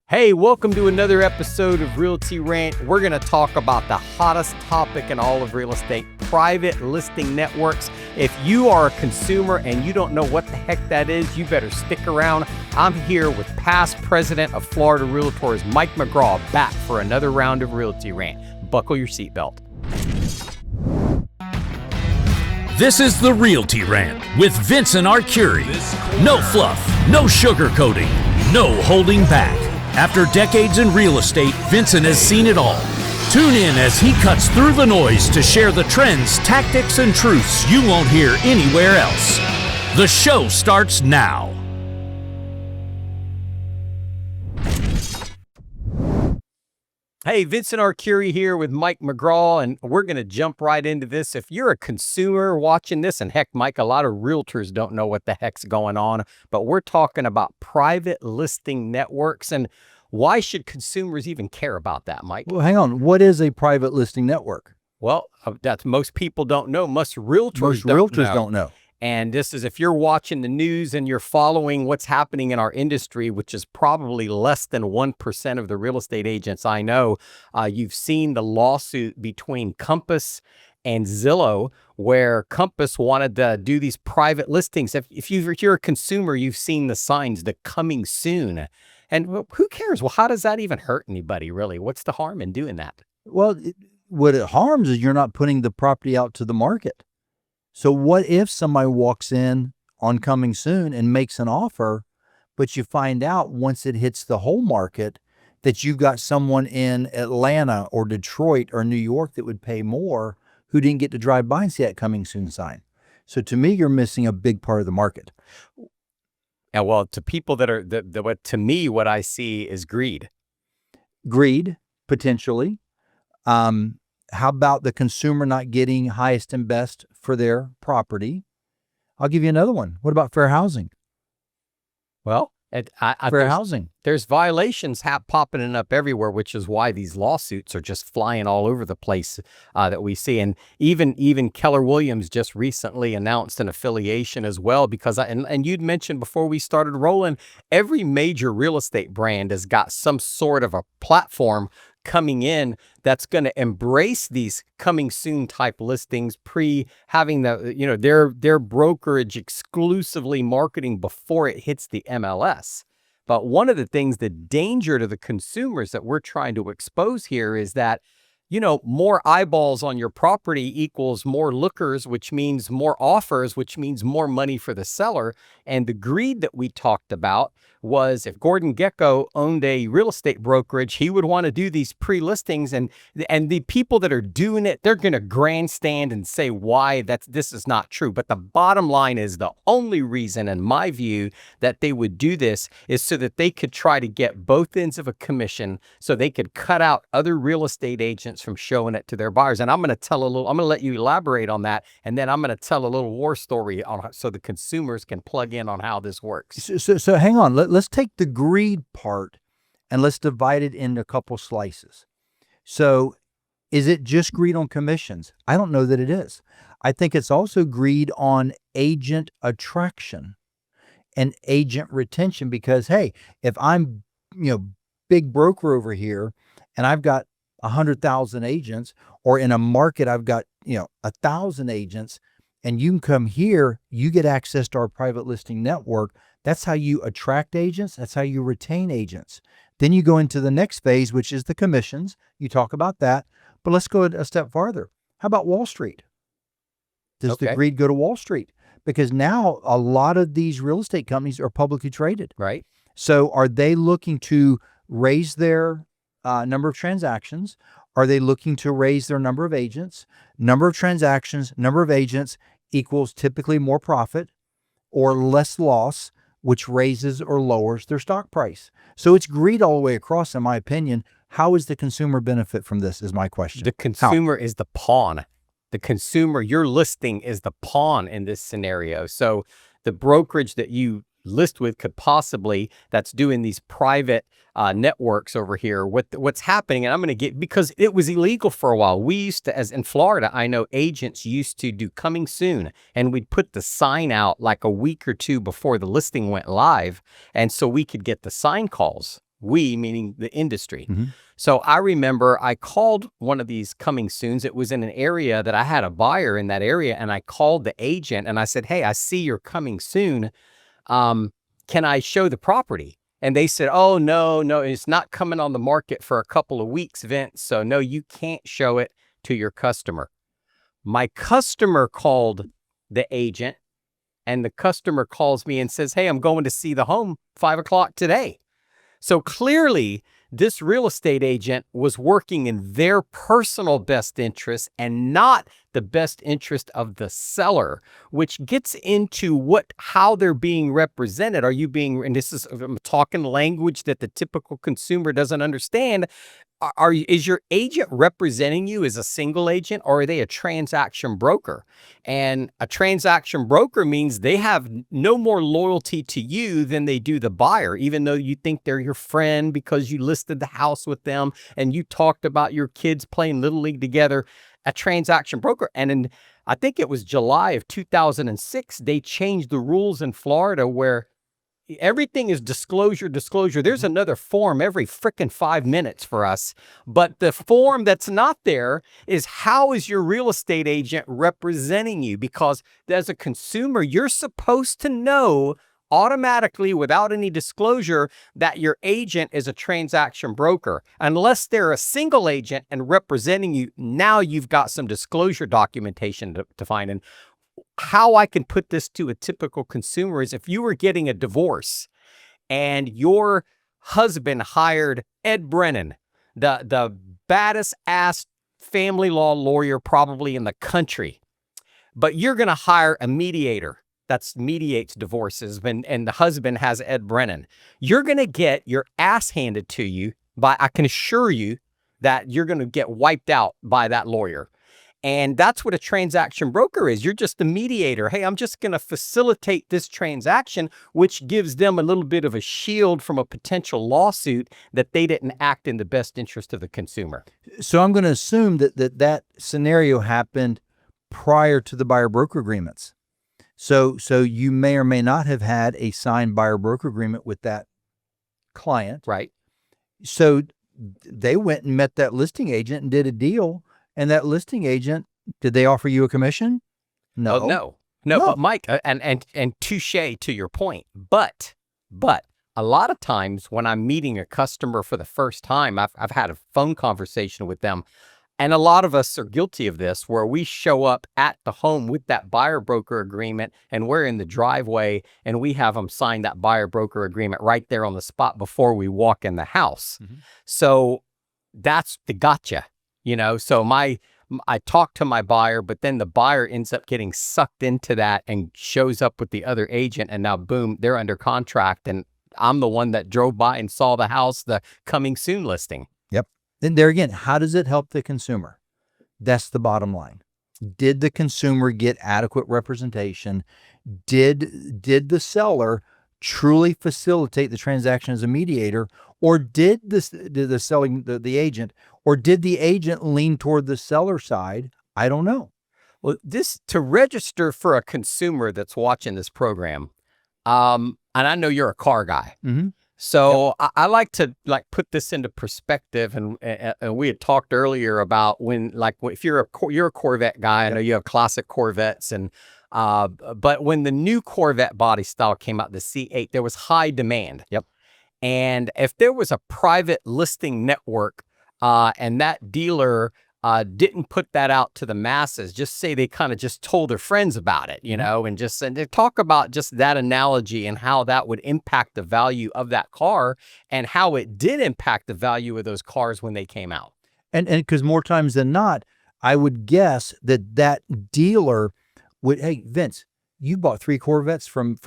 Hey, welcome to another episode of Realty Rant. We're going to talk about the hottest topic in all of real estate, private listing networks. If you are a consumer and you don't know what the heck that is, you better stick around. I'm here with past president of Florida Realtors, Mike McGraw, back for another round of Realty Rant. Buckle your seatbelt. This is the Realty Rant with Vincent Arcuri. No fluff, no sugarcoating, no holding back. After decades in real estate, Vincent has seen it all. Tune in as he cuts through the noise to share the trends, tactics, and truths you won't hear anywhere else. The show starts now. Hey, Vincent Arcuri here with Mike McGraw, and we're going to jump right into this. If you're a consumer watching this, and heck, Mike, a lot of realtors don't know what the heck's going on, but we're talking about private listing networks, and why should consumers even care about that, Mike? Well, hang on. What is a private listing network? Well, that's most people don't know. Most realtors don't know. And this is if you're watching the news and you're following what's happening in our industry, which is probably less than 1% of the real estate agents I know, you've seen the lawsuit between Compass and Zillow, where Compass wanted to do these private listings. If you're a consumer, you've seen the signs, the coming soon. And who cares? Well, how does that even hurt anybody, really? What's the harm in doing that? Well, what it harms is you're not putting the property out to the market. So what if somebody walks in on coming soon and makes an offer, but you find out once it hits the whole market that you've got someone in Atlanta or Detroit or New York that would pay more who didn't get to drive by and see that coming soon sign. So to me, you're missing a big part of the market. Yeah, well, to people that are, to me, what I see is greed. Greed, potentially. How about the consumer not getting highest and best for their property? I'll give you another one. What about fair housing? Well, Fair housing. There's violations popping up everywhere, which is why these lawsuits are just flying all over the place that we see. And even Keller Williams just recently announced an affiliation as well, because and you'd mentioned before we started rolling, every major real estate brand has got some sort of a platform coming in that's going to embrace these coming soon type listings, having their brokerage exclusively marketing before it hits the MLS. But one of the things, the danger to the consumers that we're trying to expose here is that, more eyeballs on your property equals more lookers, which means more offers, which means more money for the seller. And the greed that we talked about was if Gordon Gekko owned a real estate brokerage, he would want to do these pre-listings, and the people that are doing it, they're going to grandstand and say why this is not true. But the bottom line is the only reason, in my view, that they would do this is so that they could try to get both ends of a commission, so they could cut out other real estate agents from showing it to their buyers. And I'm going to let you elaborate on that, and then I'm going to tell a little war story so the consumers can plug in on how this works. So hang on. Let's take the greed part and let's divide it into a couple slices. So is it just greed on commissions? I don't know that it is. I think it's also greed on agent attraction and agent retention, because, hey, if I'm, big broker over here and I've got 100,000 agents, or in a market I've got 1,000 agents, and you can come here, you get access to our private listing network. That's how you attract agents. That's how you retain agents. Then you go into the next phase, which is the commissions. You talk about that, but let's go a step farther. How about Wall Street? Does the greed go to Wall Street? Because now a lot of these real estate companies are publicly traded. Right. So are they looking to raise their number of transactions? Are they looking to raise their number of agents? Number of transactions, number of agents equals typically more profit or less loss, which raises or lowers their stock price. So it's greed all the way across, in my opinion. How is the consumer benefit from this is my question. The consumer is the pawn. The consumer, your listing is the pawn in this scenario. So the brokerage that you list with could possibly, that's doing these private networks over here, what's happening, and I'm going to get, because it was illegal for a while. We used to, as in Florida, I know agents used to do coming soon, and we'd put the sign out like a week or two before the listing went live, and so we could get the sign calls. We meaning the industry. Mhm. So I remember I called one of these coming soons. It was in an area that I had a buyer in that area, and I called the agent and I said, "Hey, I see you're coming soon. Can I show the property?" And they said, "Oh, no, it's not coming on the market for a couple of weeks, Vince. So no, you can't show it to your customer." My customer called the agent, and the customer calls me and says, "Hey, I'm going to see the home 5 o'clock today." So clearly, this real estate agent was working in their personal best interest and not the best interest of the seller, which gets into how they're being represented. Are you being, and this is, I'm talking language that the typical consumer doesn't understand. Is your agent representing you as a single agent, or are they a transaction broker? And a transaction broker means they have no more loyalty to you than they do the buyer, even though you think they're your friend because you listed the house with them and you talked about your kids playing Little League together. A transaction broker. And in, I think it was July of 2006, they changed the rules in Florida where everything is disclosure. There's another form every frickin' 5 minutes for us. But the form that's not there is, how is your real estate agent representing you? Because as a consumer, you're supposed to know automatically, without any disclosure, that your agent is a transaction broker. Unless they're a single agent and representing you, now you've got some disclosure documentation to find. And how I can put this to a typical consumer is, if you were getting a divorce and your husband hired Ed Brennan, the baddest ass family law lawyer probably in the country, but you're going to hire a mediator that mediates divorces, and the husband has Ed Brennan, you're going to get your ass handed to you by, I can assure you that you're going to get wiped out by that lawyer. And that's what a transaction broker is. You're just the mediator. Hey, I'm just going to facilitate this transaction, which gives them a little bit of a shield from a potential lawsuit that they didn't act in the best interest of the consumer. So I'm going to assume that scenario happened prior to the buyer-broker agreements. So you may or may not have had a signed buyer-broker agreement with that client. Right. So they went and met that listing agent and did a deal. And that listing agent, did they offer you a commission? No. Oh, no. But Mike, and touche to your point. But a lot of times when I'm meeting a customer for the first time, I've had a phone conversation with them. And a lot of us are guilty of this, where we show up at the home with that buyer broker agreement, and we're in the driveway and we have them sign that buyer broker agreement right there on the spot before we walk in the house. Mm-hmm. So that's the gotcha, so I talk to my buyer, but then the buyer ends up getting sucked into that and shows up with the other agent, and now boom, they're under contract. And I'm the one that drove by and saw the house, the coming soon listing. Yep. And there again, how does it help the consumer? That's the bottom line. Did the consumer get adequate representation? Did the seller truly facilitate the transaction as a mediator, or did the agent, or did the agent lean toward the seller side? I don't know. Well, this, to register for a consumer that's watching this program, and I know you're a car guy. Mm-hmm. So yep. I like to put this into perspective, and we had talked earlier about if you're a Corvette guy. I know you have classic Corvettes, and but when the new Corvette body style came out, the C8, there was high demand. Yep. And if there was a private listing network, and that dealer didn't put that out to the masses, just say they kind of just told their friends about it, and they talk about just that analogy and how that would impact the value of that car, and how it did impact the value of those cars when they came out. And because more times than not, I would guess that dealer would, hey, Vince, you bought 3 Corvettes from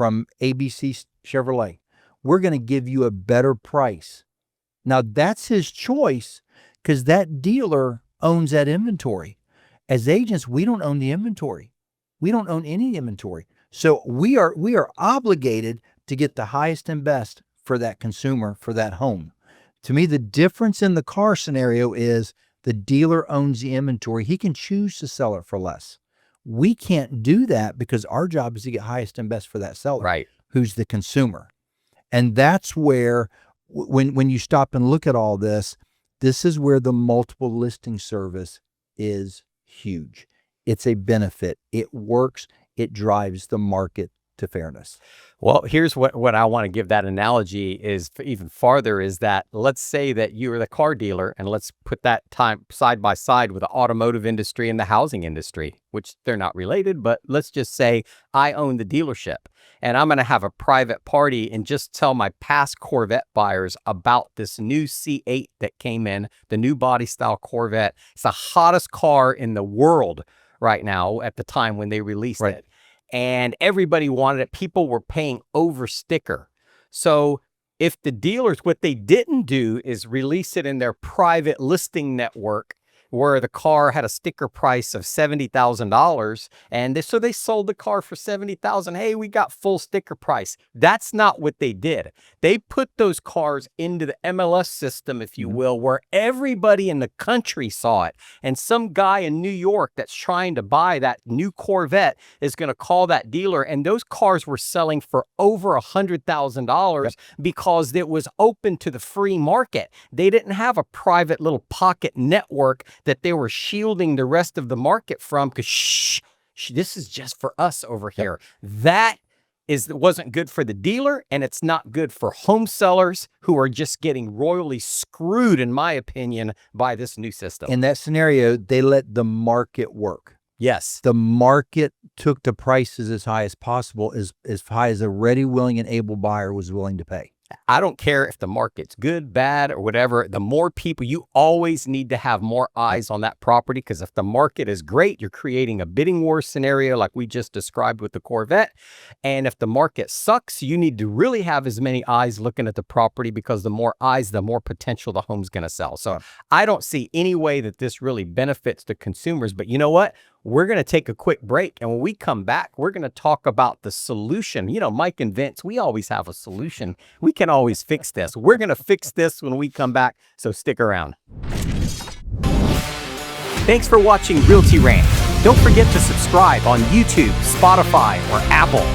ABC Chevrolet. We're going to give you a better price. Now that's his choice, because that dealer owns that inventory. As agents, we don't own the inventory. We don't own any inventory. So we are obligated to get the highest and best for that consumer, for that home. To me, the difference in the car scenario is the dealer owns the inventory. He can choose to sell it for less. We can't do that, because our job is to get highest and best for that seller, right, who's the consumer. And that's where when you stop and look at all this, this is where the multiple listing service is huge. It's a benefit. It works. It drives the market to fairness. Well, here's what I want to give that analogy is even farther is that let's say that you are the car dealer, and let's put that time side by side with the automotive industry and the housing industry, which they're not related, but let's just say I own the dealership and I'm going to have a private party and just tell my past Corvette buyers about this new C8 that came in, the new body style Corvette. It's the hottest car in the world right now at the time when they released it. And everybody wanted it. People were paying over sticker. So if the dealers, what they didn't do is release it in their private listing network where the car had a sticker price of $70,000. And so they sold the car for $70,000. Hey, we got full sticker price. That's not what they did. They put those cars into the MLS system, if you will, where everybody in the country saw it. And some guy in New York that's trying to buy that new Corvette is going to call that dealer. And those cars were selling for over $100,000 because it was open to the free market. They didn't have a private little pocket network that they were shielding the rest of the market from because this is just for us over here. That wasn't good for the dealer, and it's not good for home sellers who are just getting royally screwed, in my opinion, by this new system. In that scenario, they let the market work. Yes. The market took the prices as high as possible, as high as a ready, willing, and able buyer was willing to pay. I don't care if the market's good, bad, or whatever. The more people, you always need to have more eyes on that property, because if the market is great, you're creating a bidding war scenario like we just described with the Corvette. And if the market sucks, you need to really have as many eyes looking at the property, because the more eyes, the more potential the home's going to sell. So I don't see any way that this really benefits the consumers. But you know what? We're going to take a quick break. And when we come back, we're going to talk about the solution. You know, Mike and Vince, we always have a solution. We can always fix this. We're going to fix this when we come back. So stick around. Thanks for watching Realty Rant. Don't forget to subscribe on YouTube, Spotify, or Apple.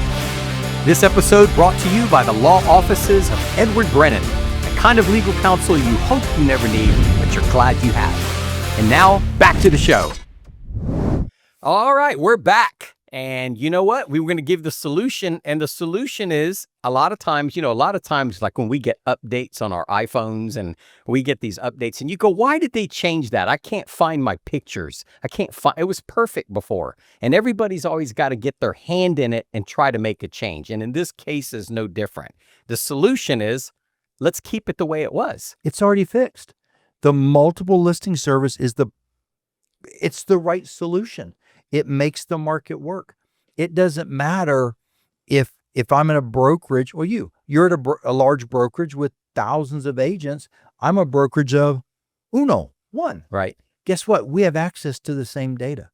This episode brought to you by the law offices of Edward Brennan, the kind of legal counsel you hope you never need, but you're glad you have. And now, back to the show. All right, we're back. And you know what? We were going to give the solution. And the solution is a lot of times, like when we get updates on our iPhones and we get these updates and you go, why did they change that? I can't find my pictures. It was perfect before. And everybody's always got to get their hand in it and try to make a change. And in this case is no different. The solution is let's keep it the way it was. It's already fixed. The multiple listing service it's the right solution. It makes the market work. It doesn't matter if I'm in a brokerage, or you're at a large brokerage with thousands of agents. I'm a brokerage of one. Right. Guess what? We have access to the same data.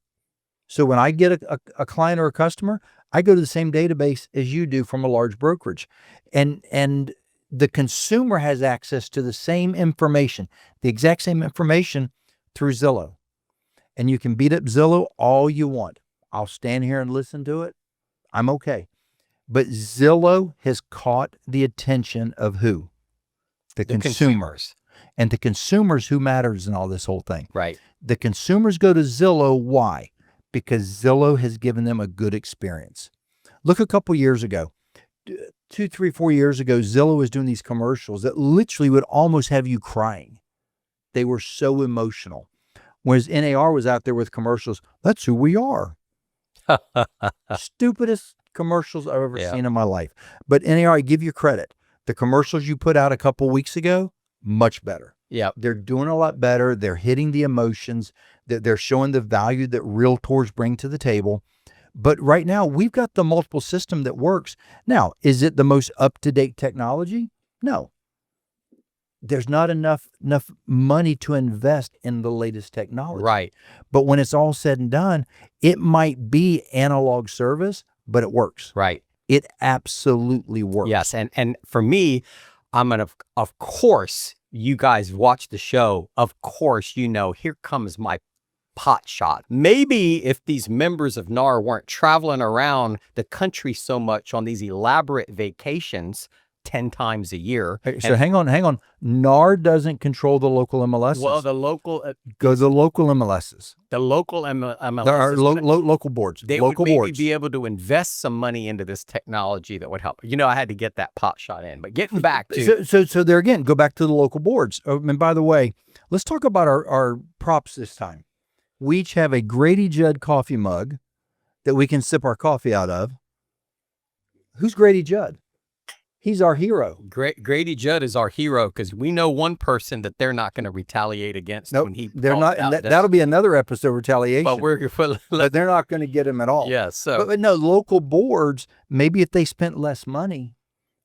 So when I get a client or a customer, I go to the same database as you do from a large brokerage. And the consumer has access to the same information, the exact same information through Zillow. And you can beat up Zillow all you want. I'll stand here and listen to it. I'm okay. But Zillow has caught the attention of who? The consumers. And the consumers who matters in all this whole thing. Right. The consumers go to Zillow. Why? Because Zillow has given them a good experience. Look, a couple years ago, 2, 3, 4 years ago, Zillow was doing these commercials that literally would almost have you crying. They were so emotional. Whereas NAR was out there with commercials, that's who we are. Stupidest commercials I've ever seen in my life. But NAR, I give you credit. The commercials you put out a couple weeks ago, much better. Yeah. They're doing a lot better. They're hitting the emotions. They're showing the value that realtors bring to the table. But right now, we've got the multiple system that works. Now, is it the most up-to-date technology? No. There's not enough money to invest in the latest technology. Right. But when it's all said and done, it might be analog service, but it works. Right. It absolutely works. Yes. And for me, of course, you guys watch the show. Of course, here comes my pot shot. Maybe if these members of NAR weren't traveling around the country so much on these elaborate vacations, 10 times a year. So hang on. NAR doesn't control the local MLSs. Well, the local Go to the local MLSs. the local MLS, There are local boards. they Local would maybe boards. be able to invest some money into this technology that would help. I had to get that pot shot in. But getting back to So there again, go back to the local boards. Oh, and by the way, let's talk about our props this time. We each have a Grady Judd coffee mug that we can sip our coffee out of. Who's Grady Judd? He's our hero. Grady Judd is our hero because we know one person that they're not going to retaliate against Nope, when he. they're calls not. out And this. that'll be another episode of retaliation. But but they're not going to get him at all. yeah. So But no, local boards, maybe if they spent less money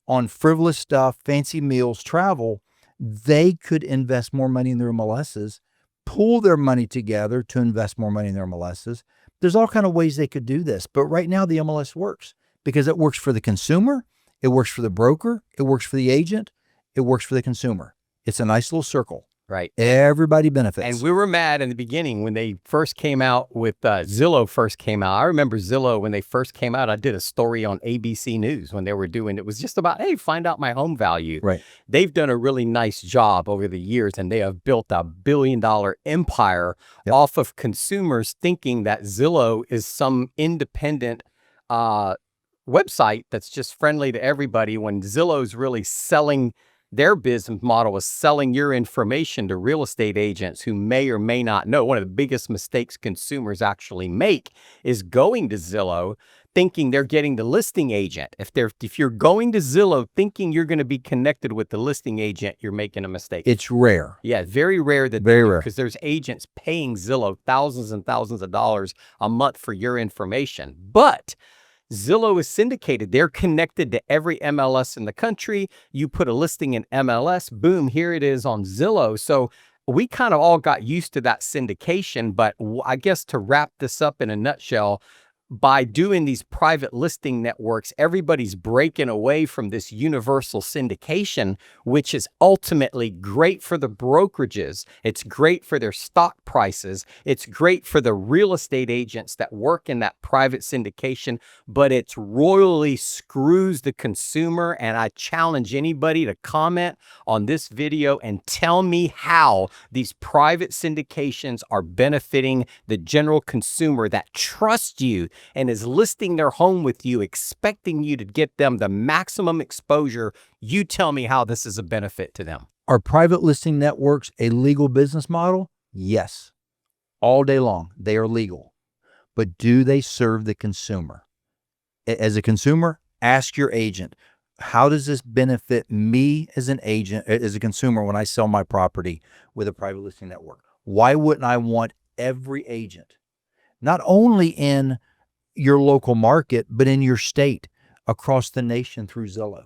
on frivolous stuff, fancy meals, travel, they could invest more money in their MLSs, pool their money together to invest more money in their MLSs. There's all kind of ways they could do this. But right now the MLS works because it works for the consumer, it works for the broker, it works for the agent, it works for the consumer. It's a nice little circle. right. Everybody benefits. And we were mad in the beginning when they first came out with Zillow first came out. I remember Zillow when they first came out. I did a story on ABC News when they were doing it was just about, hey, find out my home value. Right. They've done a really nice job over the years, and they have built a billion-dollar empire off of consumers thinking that Zillow is some independent website that's just friendly to everybody when Zillow's really selling. Their business model is selling your information to real estate agents who may or may not know. One of the biggest mistakes consumers actually make is going to Zillow thinking they're getting the listing agent. If you're going to Zillow thinking you're going to be connected with the listing agent, you're making a mistake. It's rare. Yeah, very rare because there's agents paying Zillow thousands and thousands of dollars a month for your information. But Zillow is syndicated. They're connected to every MLS in the country. You put a listing in MLS, boom, here it is on Zillow. So we kind of all got used to that syndication. But I guess to wrap this up in a nutshell, by doing these private listing networks, everybody's breaking away from this universal syndication, which is ultimately great for the brokerages. It's great for their stock prices. It's great for the real estate agents that work in that private syndication, but it's royally screws the consumer. And I challenge anybody to comment on this video and tell me how these private syndications are benefiting the general consumer that trusts you and is listing their home with you, expecting you to get them the maximum exposure. You tell me how this is a benefit to them. Are private listing networks a legal business model? Yes. All day long, they are legal. But do they serve the consumer? As a consumer, ask your agent, how does this benefit me as an agent, as a consumer, when I sell my property with a private listing network? Why wouldn't I want every agent, not only in your local market, but in your state, across the nation through Zillow,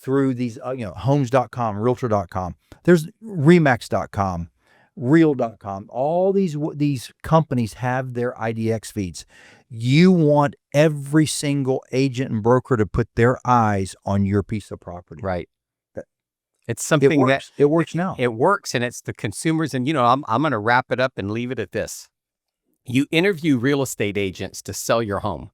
through these, homes.com, realtor.com, there's remax.com, real.com, all these companies have their IDX feeds. You want every single agent and broker to put their eyes on your piece of property. Right. It's something that it works now. It works, and it's the consumers. And, I'm going to wrap it up and leave it at this. You interview real estate agents to sell your home,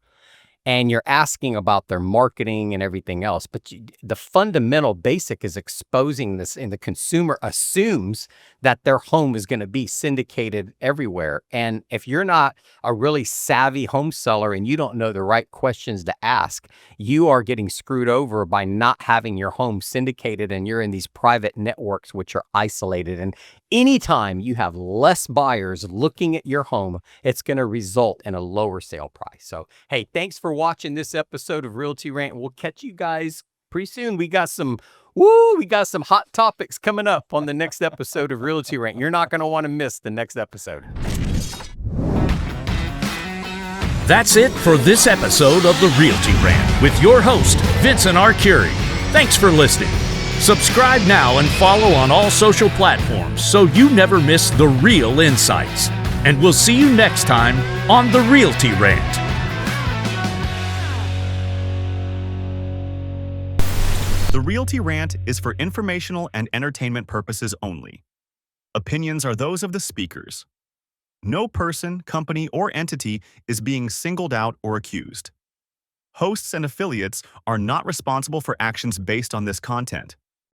and you're asking about their marketing and everything else. But the fundamental basic is exposing this, and the consumer assumes that their home is going to be syndicated everywhere. And if you're not a really savvy home seller and you don't know the right questions to ask, you are getting screwed over by not having your home syndicated, and you're in these private networks which are isolated. And anytime you have less buyers looking at your home, it's going to result in a lower sale price. So, hey, thanks for watching this episode of Realty Rant. We'll catch you guys pretty soon. We got some hot topics coming up on the next episode of Realty Rant. You're not going to want to miss the next episode. That's it for this episode of the Realty Rant with your host, Vincent Arcuri. Thanks for listening. Subscribe now and follow on all social platforms so you never miss the real insights. And we'll see you next time on the Realty Rant. The Realty Rant is for informational and entertainment purposes only. Opinions are those of the speakers. No person, company, or entity is being singled out or accused. Hosts and affiliates are not responsible for actions based on this content.